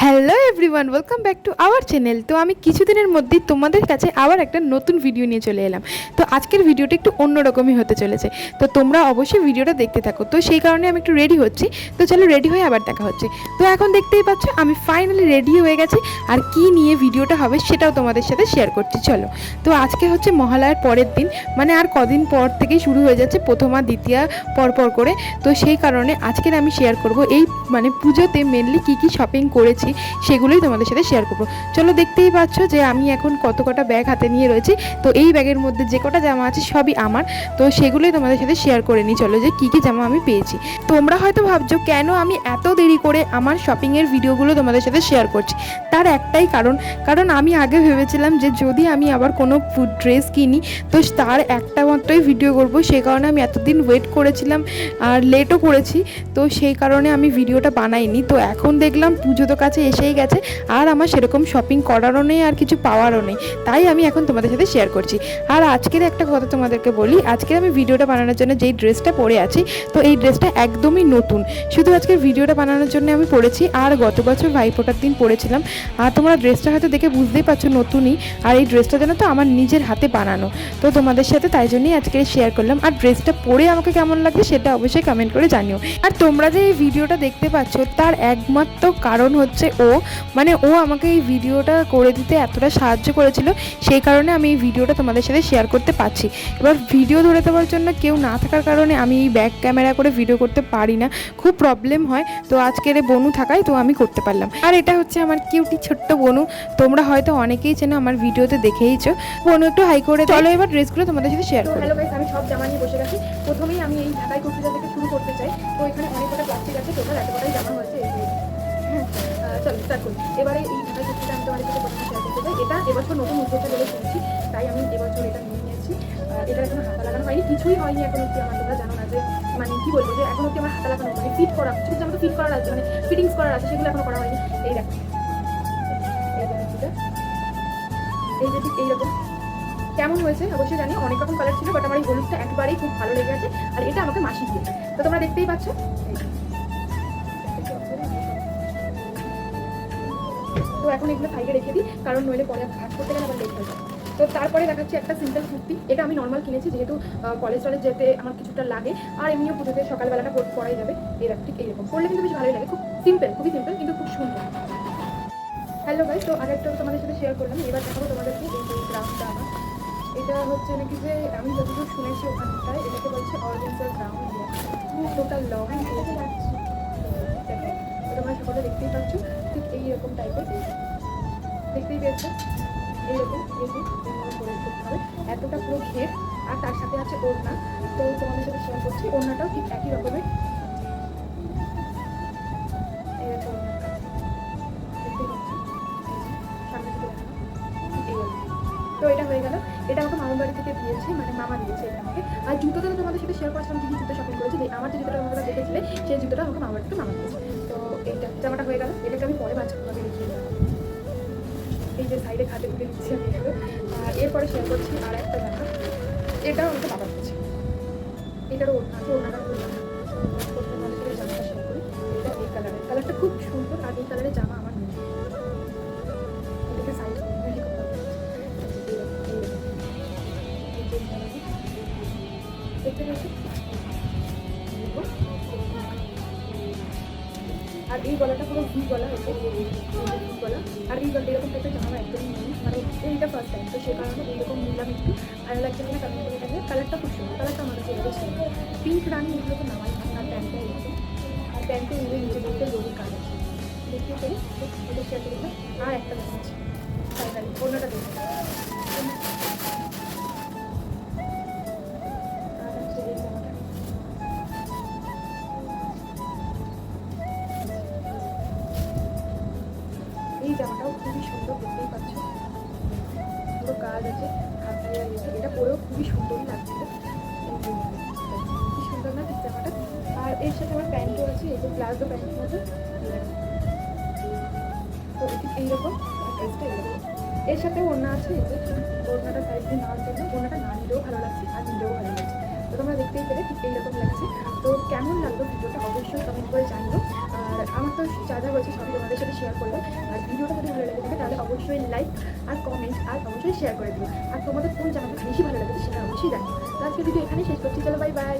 Hello everyone, welcome back to our channel. তো আমি কিছুদিনের মধ্যেই তোমাদের কাছে আবার একটা নতুন ভিডিও নিয়ে চলে এলাম। তো আজকের ভিডিওটা একটু অন্যরকমই হতে চলেছে, তো তোমরা অবশ্যই ভিডিওটা দেখতে থাকো। তো সেই কারণে আমি একটু রেডি হচ্ছি, তো চলো রেডি হয়ে আবার দেখা হচ্ছে। তো এখন দেখতেই পাচ্ছ আমি ফাইনালি রেডি হয়ে গেছি, আর কি নিয়ে ভিডিওটা হবে সেটাও তোমাদের সাথে শেয়ার করছি। চলো, তো আজকে হচ্ছে মহালয়ার পরের দিন, মানে আর কদিন পর থেকেই শুরু হয়ে যাচ্ছে প্রথমা দ্বিতীয়া পরপর করে। তো সেই কারণে আজকের আমি শেয়ার করব এই মানে পুজোতে মেনলি কী কী শপিং করেছি সেগুলোই তোমাদের সাথে শেয়ার করবো। চলো, দেখতেই পাচ্ছ যে আমি এখন কত কটা ব্যাগ হাতে নিয়ে রয়েছি। তো এই ব্যাগের মধ্যে যে কটা জামা আছে সবই আমার, তো সেগুলোই তোমাদের সাথে শেয়ার করে নিই। চলো, যে কী কী জামা আমি পেয়েছি। তোমরা হয়তো ভাবছো কেন আমি এত দেরি করে আমার শপিংয়ের ভিডিওগুলো তোমাদের সাথে শেয়ার করছি। তার একটাই কারণ আমি আগে ভেবেছিলাম যে যদি আমি আবার কোনো ড্রেস কিনি তো তার একটা মাত্রই ভিডিও করব, সেই কারণে আমি এতদিন ওয়েট করেছিলাম আর লেটও করেছি। তো সেই কারণে আমি ভিডিওটা বানাইনি। তো এখন দেখলাম পুজো তো কাছে এসেই গেছে, আর আমার সেরকম শপিং করারও নেই আর কিছু পাওয়ারও নেই, তাই আমি এখন তোমাদের সাথে শেয়ার করছি। আর আজকের একটা কথা তোমাদেরকে বলি, আজকের আমি ভিডিওটা বানানোর জন্য যেই ড্রেসটা পরে আছি, তো এই ড্রেসটা একদমই নতুন, শুধু আজকের ভিডিওটা বানানোর জন্য আমি পরেছি। আর গত বছর ভাইফোঁটার দিন পরেছিলাম। আর তোমরা ড্রেসটা হয়তো দেখে বুঝতেই পারছো নতুনই, আর এই ড্রেসটা যেন তো আমার নিজের হাতে বানানো, তো তোমাদের সাথে তাই জন্যই আজকে শেয়ার করলাম। আর ড্রেসটা পরে আমাকে কেমন লাগছে সেটা অবশ্যই কমেন্ট করে জানিও। আর তোমরা যে এই ভিডিওটা দেখতে পাচ্ছ তার একমাত্র কারণ হচ্ছে ও আমাকে এই ভিডিওটা করে দিতে এতটা সাহায্য করেছিল, সেই কারণে আমি এই ভিডিওটা তোমাদের সাথে শেয়ার করতে পারছি। এবার ভিডিও ধরে দেওয়ার জন্য কেউ না থাকার কারণে আমি এই ব্যাক ক্যামেরা করে ভিডিও করতে পারি না, খুব প্রবলেম হয়। তো আজকের বনু থাকায় তো আমি করতে পারলাম। আর এটা হচ্ছে আমার কিউটি ছোট্ট বনু, তোমরা হয়তো অনেকেই চেনো, আমার ভিডিওতে দেখেইছো। বনু একটু হাই করে চলো, এবার ড্রেসগুলো তোমাদের সাথে শেয়ার করো। হ্যালো গাইস, আমি সব জামা নিয়ে বসে গেছি। প্রথমেই আমি এই ঢাকাই কুর্তিটা থেকে শুরু করতে চাই। তো এখানে অনেক কটা প্লাস্টিক আছে, টোটাল এত কটাই জামা হয়েছে। চলো স্টার্ট করি। এবারে এই ঢাকাই কুর্তিটা আমি তোমাদের সাথে প্রথমে শেয়ার করতে চাই। এটা এবছর নতুন উদ্যোক্তা বলে শুনছি, তাই আমি এবছর এটা নিয়ে নিয়েছি। এটার এখনো হাতা লাগানো হয়নি, কিছুই হয়নি এখন অব্দি আমার। তোমরা জানো না যে মানে কি বলবো, যে এখন অব্দি আমার হাতা লাগানো মানে ফিট করা, কিছু জামা তো ফিট করার আছে, মানে ফিটিংস করার আছে, সেগুলো এখনো করা হয়নি। এই দেখো, এই যে ঠিক এইরকম কেমন হয়েছে অবশ্যই জানি। অনেক রকম কালার ছিল, বাট আমার এই হলুদটা একবারেই খুব ভালো লেগে আছে। আর এটা আমাকে মাসি দিয়েছে, তো তোমরা দেখতেই পাচ্ছ। তো এখন এগুলো সাইডে রেখে দিই, কারণ নইলে পরে ভাগ করতে গেলে আবার লেট হয়ে যায়। তো তারপরে দেখাচ্ছি একটা সিম্পল কুর্তি। এটা আমি নর্মাল কিনেছি, যেহেতু কলেজ টলেজ যেতে আমার কিছুটা লাগে, আর এমনিও পুজোতে সকালবেলাটা পরাই যাবে। এরকম ঠিক এইরকম পরলে কিন্তু বেশ ভালোই লাগে, খুব সিম্পল, খুবই সিম্পল, কিন্তু খুব সুন্দর। হ্যালো গাইস, তো আরেকটা তোমাদের সাথে শেয়ার করলাম। এবার দেখাবো তোমাদেরকে এই যে গ্রাউন্ডটা আমার। এটা হচ্ছে নাকি যে আমি যতদূর শুনেছি ওখানটায় এটাকে বলছে অর্গেন্সার গ্রাউন্ড, টোটাল লং। তোমরা সকলে দেখতেই পাচ্ছ ঠিক এইরকম টাইপের, দেখতেই পেয়েছো এইরকম করে করতে হবে, এতটা পুরো ঘের। আর তার সাথে আছে ওড়না। তো তোমাদের সাথে শেয়ার করছি, ওড়নাটাও ঠিক একই রকমের। এইরকম সামনে থেকে তো এটা হয়ে গেল। এটা আমাকে মামার বাড়ি থেকে দিয়েছে, মানে মামা দিয়েছে এটা আমাকে। আর জুতোটা তো তোমাদের সাথে শেয়ার করেছিলাম, কি জুতো শপিং করেছি। আমার যে জুতোটা তোমরা দেখেছিলে সেই জুতোটা আমাকে মামার বাড়ি থেকে মামা দিয়েছে। তো এইটা জামাটা হয়ে গেল, এটাকে আমি পরে বাচ্চাগুলোকে দেখিয়ে দেবো। এই যে সাইডে খাতে তুলে দিচ্ছি আমি এগুলো। আর এরপরে শেয়ার করছি আর একটা জামা, এটাও আমাকে বাবা দিয়েছে। এটারও ওড়নাটা প্রথমে জামাটা শেয়ার করি। এটা এই কালারটা খুব সুন্দর, আর এই কালারের জামা আমার নেই। এটাকে সাইড দেখতে পাচ্ছি। আর এই গলাটা পুরো ভি গলা হচ্ছে, ভি গলা। আর এই গলা এরকম টাইপের জামা একদমই নেই, মানে এইটা ফার্স্ট টাইম। তো সে কারণে এইরকম নিলাম একটু, ভালো লাগছে কিনা কারণ করে থাকে। কালারটা খুব সুন্দর, কালারটা আমার কাছে এগুলো ছিল পিঙ্ক রানি, এগুলো তো নামাই না। আর প্যান্টটা এরকম, আর প্যান্টে এগুলো নিচে বলতে রোগী কাজ আছে, দেখতে পেরে এটা শেয়ার করে দিলাম। আর একটা দেখাচ্ছি ফাইনালি অন্যটা দেখি। এই জামাটাও খুবই সুন্দর, দেখতেই পাচ্ছ পুরো কাজ আছে, হাতে আছে। এটা পরেও খুবই সুন্দরই লাগছিল, কি সুন্দর না জামাটা। আর এর সাথে আমার প্যান্টও আছে, এই যে প্লাজো প্যান্টের মতো। তো ঠিক এইরকম ড্রেসটা এরকম। এর সাথে ওড়না আছে, এই যে ওড়নাটা সাইড দিয়ে নেওয়ার জন্য। ওড়নাটা না নিলেও ভালো লাগছে, আর নিলেও ভালো লাগছে। তো তোমরা দেখতেই পেলে ঠিক এইরকম লাগছে। তো কেমন লাগলো ভিডিওটা অবশ্যই কমেন্ট করে জানিও। আর আমার তো যা যা বলছি সবই তোমাদের সাথে শেয়ার করলাম। আর ভিডিওটা যদি ভালো লেগে থাকে তাহলে অবশ্যই লাইক আর কমেন্ট আর অবশ্যই শেয়ার করে দিও। আর তোমাদের কোন জায়গাটা বেশি ভালো লাগে সেটা অবশ্যই জানিও। তো আজকে ভিডিও এখানেই শেষ করছি, চলো বাই বাই।